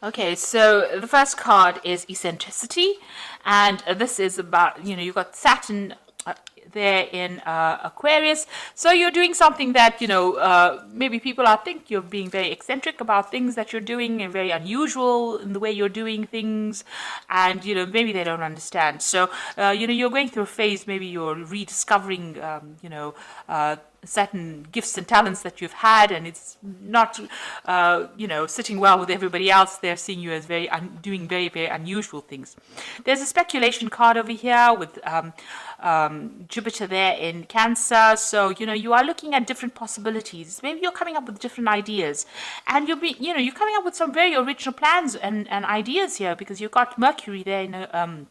Okay, so the first card is eccentricity, and this is about, you've got Saturn there in Aquarius. So you're doing something that, maybe people are think you're being very eccentric about things that you're doing and very unusual in the way you're doing things, and, maybe they don't understand. So, you're going through a phase, maybe you're rediscovering, certain gifts and talents that you've had, and it's not, sitting well with everybody else. They're seeing you as doing very, very unusual things. There's a speculation card over here with Jupiter there in Cancer. So, you are looking at different possibilities. Maybe you're coming up with different ideas, and you're coming up with some very original plans and ideas here, because you've got Mercury there in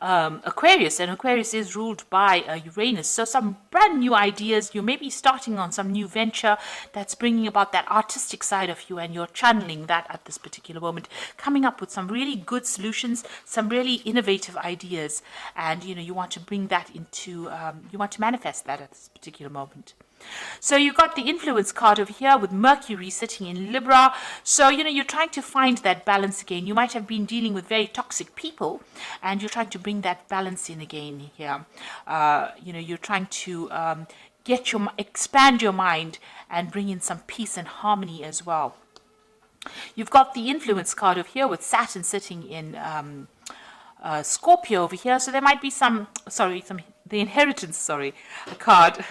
Aquarius, and Aquarius is ruled by Uranus. So some brand new ideas. You may be starting on some new venture that's bringing about that artistic side of you, and you're channeling that at this particular moment, coming up with some really good solutions, some really innovative ideas, and you want to bring that into, you want to manifest that at this particular moment. So you've got the influence card over here with Mercury sitting in Libra. So, you're trying to find that balance again. You might have been dealing with very toxic people, and you're trying to bring that balance in again here. You're trying to expand your mind and bring in some peace and harmony as well. You've got the influence card over here with Saturn sitting in Scorpio over here. So there might be the inheritance, card.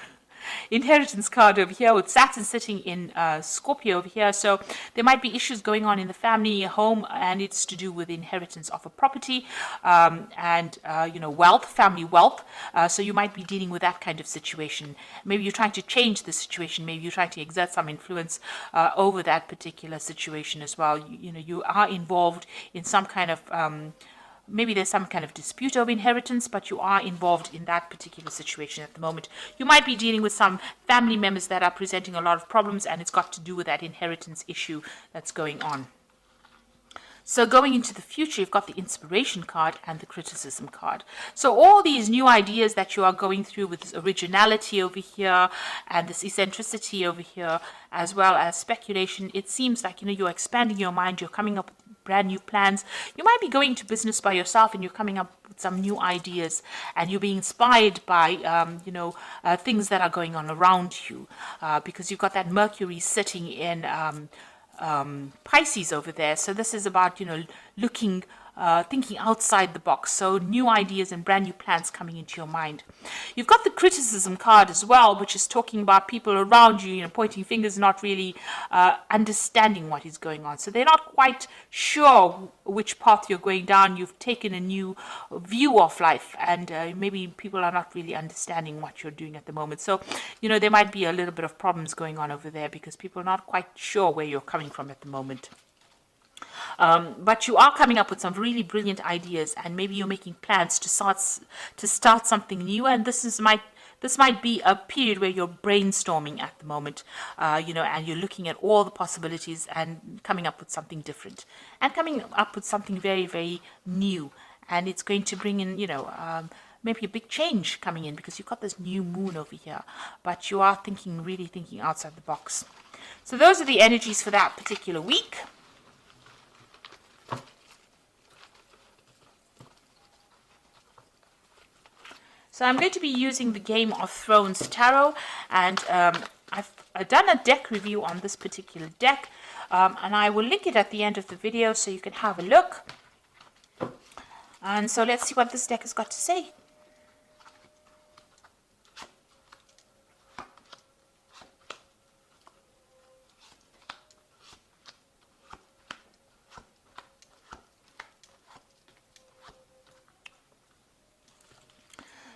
Inheritance card over here with Saturn sitting in Scorpio over here. So there might be issues going on in the family home, and it's to do with inheritance of a property, and wealth, family wealth. So you might be dealing with that kind of situation. Maybe you're trying to change the situation. Maybe you're trying to exert some influence over that particular situation as well. You are involved in some kind of maybe there's some kind of dispute over inheritance, but you are involved in that particular situation at the moment. You might be dealing with some family members that are presenting a lot of problems, and it's got to do with that inheritance issue that's going on. So going into the future, you've got the inspiration card and the criticism card. So all these new ideas that you are going through with this originality over here and this eccentricity over here, as well as speculation, it seems like, you're expanding your mind, you're coming up with brand new plans. You might be going to business by yourself, and you're coming up with some new ideas, and you're being inspired by, things that are going on around you, because you've got that Mercury sitting in Pisces over there. So this is about, looking, thinking outside the box. So new ideas and brand new plans coming into your mind. You've got the criticism card as well, which is talking about people around you, pointing fingers, not really understanding what is going on. So they're not quite sure which path you're going down. You've taken a new view of life, and maybe people are not really understanding what you're doing at the moment. So, there might be a little bit of problems going on over there, because people are not quite sure where you're coming from at the moment. But you are coming up with some really brilliant ideas, and maybe you're making plans to start something new. And this might be a period where you're brainstorming at the moment, and you're looking at all the possibilities and coming up with something different, and coming up with something very, very new. And it's going to bring in, maybe a big change coming in, because you've got this new moon over here, but you are really thinking outside the box. So those are the energies for that particular week. So I'm going to be using the Game of Thrones Tarot, and I've done a deck review on this particular deck, and I will link it at the end of the video so you can have a look. And so let's see what this deck has got to say.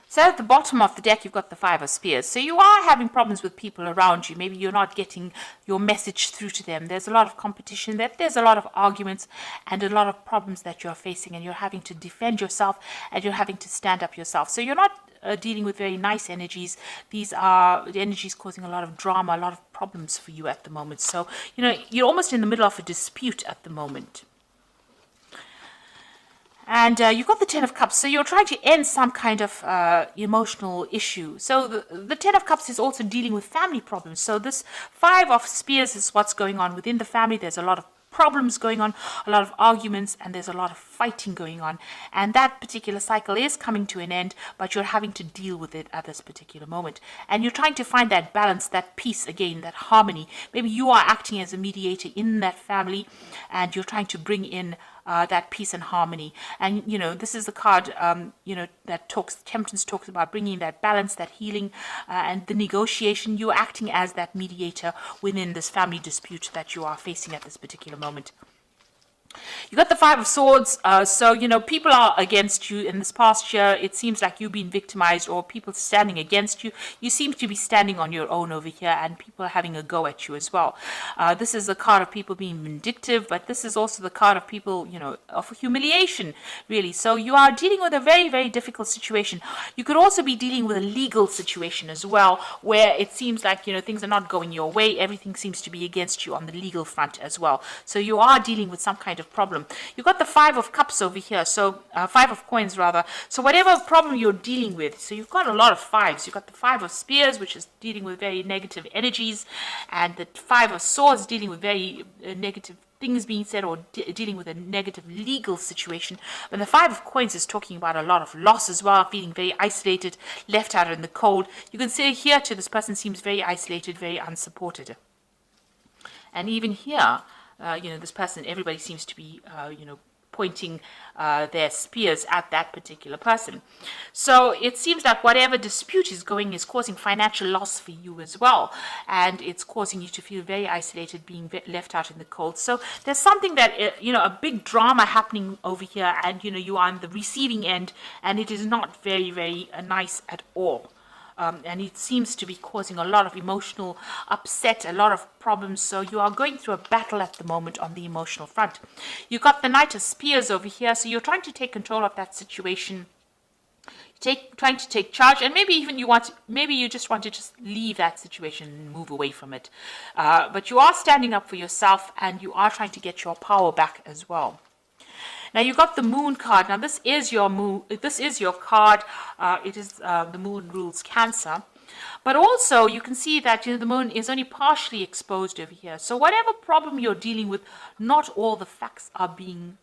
So at the bottom of the deck, you've got the Five of Spears. So you are having problems with people around you. Maybe you're not getting your message through to them. There's a lot of competition. There's a lot of arguments and a lot of problems that you're facing, and you're having to defend yourself, and you're having to stand up yourself. So you're not dealing with very nice energies. These are the energies causing a lot of drama, a lot of problems for you at the moment. So, you're almost in the middle of a dispute at the moment. And you've got the Ten of Cups, so you're trying to end some kind of emotional issue. So the Ten of Cups is also dealing with family problems. So this Five of Spears is what's going on within the family. There's a lot of problems going on, a lot of arguments, and there's a lot of fighting going on. And that particular cycle is coming to an end, but you're having to deal with it at this particular moment. And you're trying to find that balance, that peace again, that harmony. Maybe you are acting as a mediator in that family, and you're trying to bring in that peace and harmony. And, this is the card, that Temperance talks about bringing that balance, that healing, and the negotiation. You're acting as that mediator within this family dispute that you are facing at this particular moment. You got the Five of Swords, so people are against you in this past year. It seems like you've been victimized, or people standing against you. You seem to be standing on your own over here, and people are having a go at you as well. This is the card of people being vindictive, but this is also the card of people, of humiliation, really. So you are dealing with a very, very difficult situation. You could also be dealing with a legal situation as well, where it seems like, things are not going your way. Everything seems to be against you on the legal front as well. So you are dealing with some kind of problem. You've got the Five of Cups over here, so Five of Coins rather. So whatever problem you're dealing with, so you've got a lot of fives. You've got the Five of Spears, which is dealing with very negative energies, and the Five of Swords dealing with very negative things being said, or dealing with a negative legal situation. But the Five of Coins is talking about a lot of loss as well, feeling very isolated, left out in the cold. You can see here too, this person seems very isolated, very unsupported. And even here, this person, everybody seems to be, pointing their spears at that particular person. So it seems like whatever dispute is causing financial loss for you as well. And it's causing you to feel very isolated, being left out in the cold. So there's something that, a big drama happening over here, and, you are on the receiving end, and it is not very, very nice at all. And it seems to be causing a lot of emotional upset, a lot of problems. So you are going through a battle at the moment on the emotional front. You've got the Knight of Spears over here. So you're trying to take control of that situation. Trying to take charge, and maybe even you just want to just leave that situation and move away from it. But you are standing up for yourself, and you are trying to get your power back as well. Now you got the Moon card. Now this is your moon. This is your card. It is the Moon rules Cancer, but also you can see that the Moon is only partially exposed over here. So whatever problem you're dealing with, not all the facts have been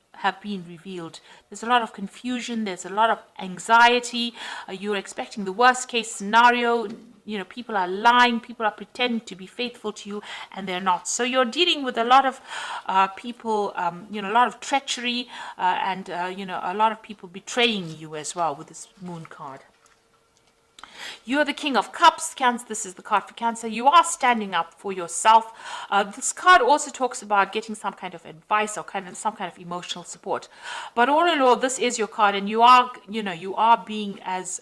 revealed. There's a lot of confusion. There's a lot of anxiety. You're expecting the worst case scenario. People are lying, people are pretending to be faithful to you, and they're not. So you're dealing with a lot of people, a lot of treachery, and, a lot of people betraying you as well with this Moon card. You're the King of Cups, Cancer. This is the card for Cancer. You are standing up for yourself. This card also talks about getting some kind of advice or some kind of emotional support. But all in all, this is your card, and you are being as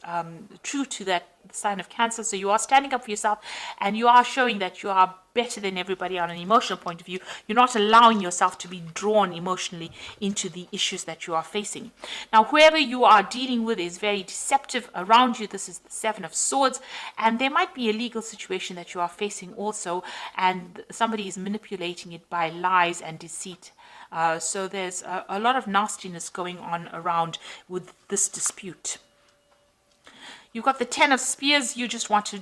true to that sign of Cancer. So you are standing up for yourself, and you are showing that you are better than everybody on an emotional point of view. You're not allowing yourself to be drawn emotionally into the issues that you are facing. Now, whoever you are dealing with is very deceptive around you. This is the Seven of Swords, and there might be a legal situation that you are facing also, and somebody is manipulating it by lies and deceit. So there's a lot of nastiness going on around with this dispute. You've got the Ten of Spears. You just want to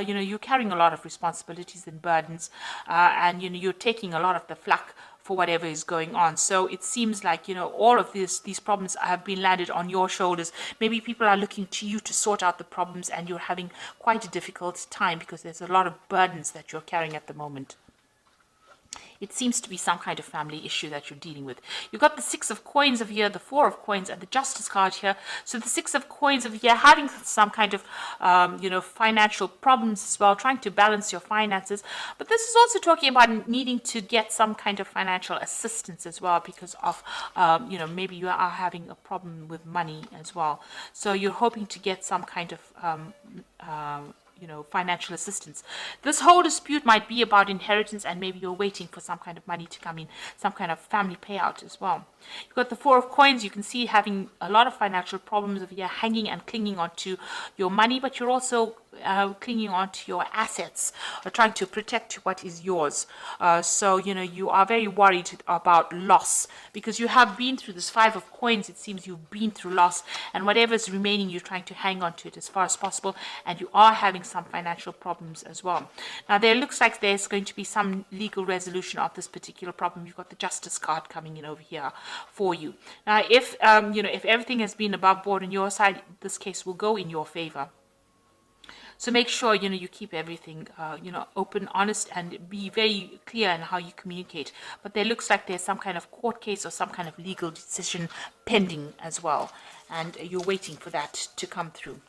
you're carrying a lot of responsibilities and burdens, and you're taking a lot of the flack for whatever is going on. So it seems like all of these problems have been landed on your shoulders. Maybe people are looking to you to sort out the problems, and you're having quite a difficult time because there's a lot of burdens that you're carrying at the moment. It seems to be some kind of family issue that you're dealing with. You've got the Six of Coins over here, the Four of Coins, and the Justice card here. So the Six of Coins over here, having some kind of, financial problems as well, trying to balance your finances. But this is also talking about needing to get some kind of financial assistance as well because of, maybe you are having a problem with money as well. So you're hoping to get some kind of, financial assistance. This whole dispute might be about inheritance, and maybe you're waiting for some kind of money to come in, some kind of family payout as well. You've got the Four of Coins. You can see having a lot of financial problems over here, hanging and clinging onto your money, but you're also clinging on to your assets or trying to protect what is yours. So, you are very worried about loss because you have been through this Five of Coins. It seems you've been through loss, and whatever's remaining, you're trying to hang on to it as far as possible, and you are having some financial problems as well. Now, there looks like there's going to be some legal resolution of this particular problem. You've got the Justice card coming in over here for you. Now, if everything has been above board on your side, this case will go in your favor. So make sure, you keep everything, open, honest, and be very clear in how you communicate. But there looks like there's some kind of court case or some kind of legal decision pending as well. And you're waiting for that to come through.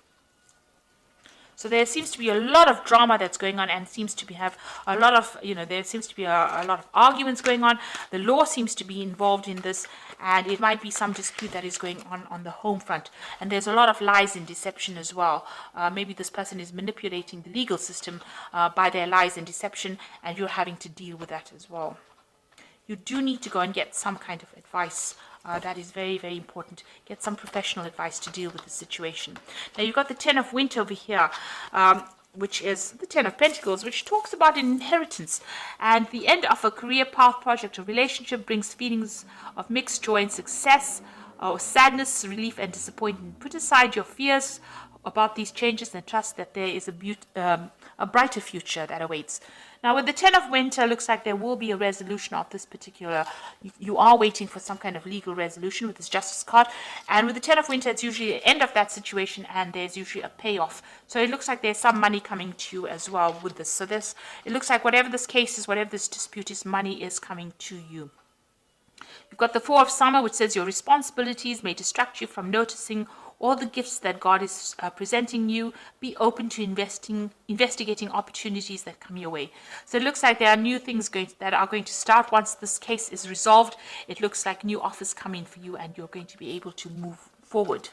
So there seems to be a lot of drama that's going on, and seems to have a lot of, there seems to be a lot of arguments going on. The law seems to be involved in this, and it might be some dispute that is going on the home front. And there's a lot of lies and deception as well. Maybe this person is manipulating the legal system by their lies and deception, and you're having to deal with that as well. You do need to go and get some kind of advice. That is very, very important. Get some professional advice to deal with the situation. Now, you've got the Ten of Winter over here, which is the Ten of Pentacles, which talks about an inheritance. And the end of a career path, project, or relationship brings feelings of mixed joy and success, or sadness, relief, and disappointment. Put aside your fears about these changes and trust that there is a brighter future that awaits. Now, with the Ten of Winter, looks like there will be a resolution of this particular. You are waiting for some kind of legal resolution with this Justice card. And with the Ten of Winter, it's usually the end of that situation, and there's usually a payoff. So it looks like there's some money coming to you as well with this. So it looks like whatever this case is, whatever this dispute is, money is coming to you. You've got the Four of Summer, which says your responsibilities may distract you from noticing all the gifts that God is presenting you. Be open to investigating opportunities that come your way. So it looks like there are new things that are going to start once this case is resolved. It looks like new offers come in for you, and you're going to be able to move forward.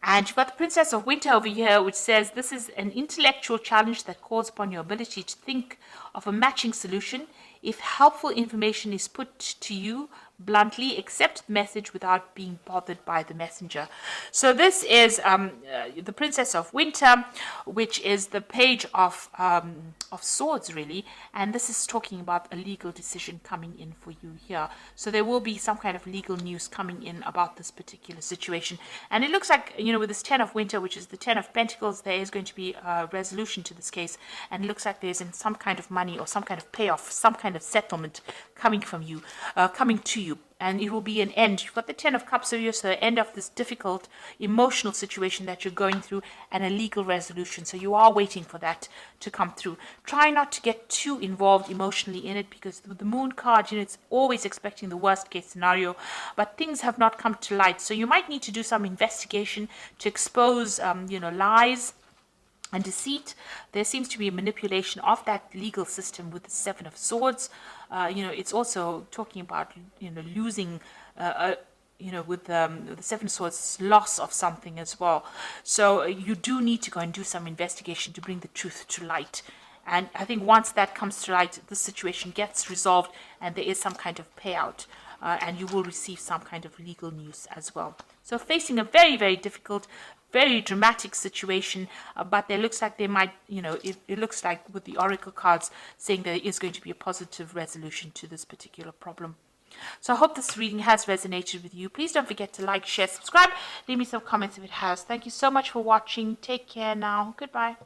And you've got the Princess of Winter over here, which says this is an intellectual challenge that calls upon your ability to think of a matching solution. If helpful information is put to you bluntly, accept the message without being bothered by the messenger. So this is the Princess of Winter, which is the Page of Swords, really. And this is talking about a legal decision coming in for you here. So there will be some kind of legal news coming in about this particular situation. And it looks like, with this Ten of Winter, which is the Ten of Pentacles, there is going to be a resolution to this case. And it looks like there's some kind of money or some kind of payoff, some kind of settlement coming from you, coming to you. And it will be an end. You've got the Ten of Cups over here, so the end of this difficult emotional situation that you're going through, and a legal resolution. So you are waiting for that to come through. Try not to get too involved emotionally in it, because with the Moon card, it's always expecting the worst case scenario, but things have not come to light. So you might need to do some investigation to expose, lies and deceit. There seems to be a manipulation of that legal system with the Seven of Swords. It's also talking about, losing, with the Seven of Swords, loss of something as well. So you do need to go and do some investigation to bring the truth to light. And I think once that comes to light, the situation gets resolved and there is some kind of payout. And you will receive some kind of legal news as well. So facing a very, very difficult, very dramatic situation, but there looks like they might, it looks like with the Oracle cards saying there is going to be a positive resolution to this particular problem. So I hope this reading has resonated with you. Please don't forget to like, share, subscribe. Leave me some comments if it has. Thank you so much for watching. Take care now. Goodbye.